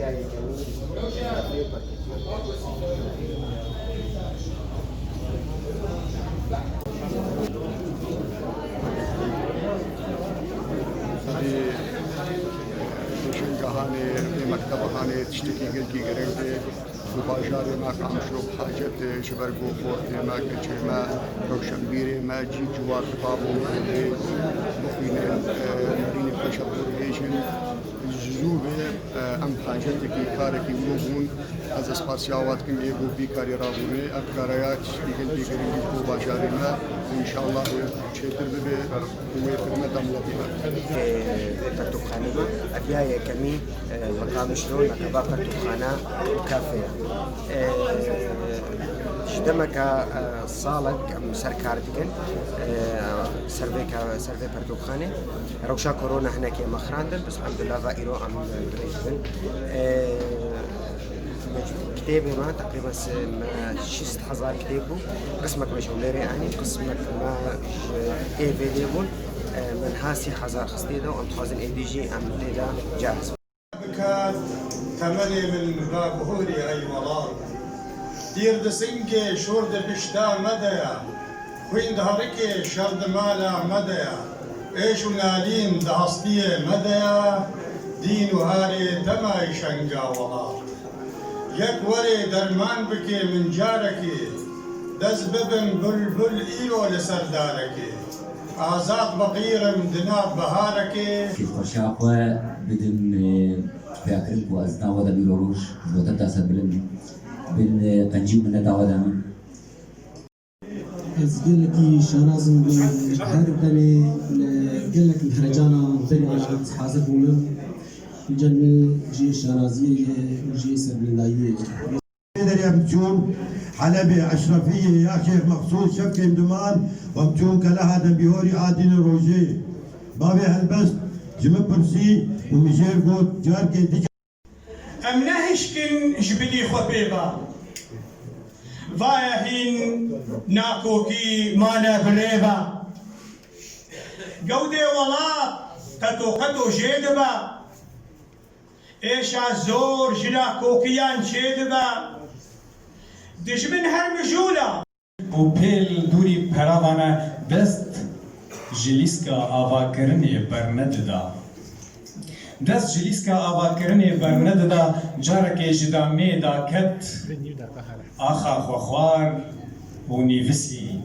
شنگاهانه مکتبهانه تشتکی گلگی گرفته و بازار ما کامشلو حاجت شبرگو فورتی ما کچه ما روشنبیره ما جی جوار کتابو مخینه مرین پشبوریشن زوبه ام حاجت کی کارکی ولوبون از اسپاسیاوات کم ایگو بیکاری رابونه افکاریات دیگل دیگری کو بازار ما ان شاء الله چهتر به و خدمت عملتی pertukhane افیای کمی مقام شلون نقابه pertukhane كافيه شدمك صالك سركار دكن سرفي برتوخاني روشا كورونا هنا كي مخراندن بس الحمد لله غيرو عم دريبن كتابي ما تقريبا 6000 كتابه قسمك مش وليري يعني قسمك ما افيليبل من هاسي حزار خستيدا وام تخازن اي دي جي ام تيدا جاهز ثمانية من باب هوري أي مرار دير دسنجي شورد بشتا مديا خوين دهركي شرد مالا مديا إيش ونالين دهستية مديا دين وهاري تماي شنجا ولار يك وري درمان بكي من جاركي دز ببن بلبل إيلو لسرداركي آزاد بقير من دناب بهاركي كيف شاقوة بدم فاكرك وازنا ودا بيلوروش جوتا تاسد بن قنجيب من داودا من از قلكي شانازم هربني قلك مهرجانا مطلع حاضر بومن جن جي شانازية وجي سربلاية يمتون حلبي أشرفية يا شيخ مخصوص شبكة دمان ومتون كلها دبيوري عادين روجي بابي هالبس جمع برسي ومجير قوت جار كي ام نهشكن جبلي خبيبا فايا هين ناكوكي مانا بريبا قودي ولا قطو جيدبا ايشا زور جنا كوكيان جيدبا دجمن هرمجولا وبيل دوري براوانا دست جلیسکا آواکرنی برنددا دست جلیسکا آواکرنی برنددا جارک جدا میدا کت آخا خوخوار و نیوسی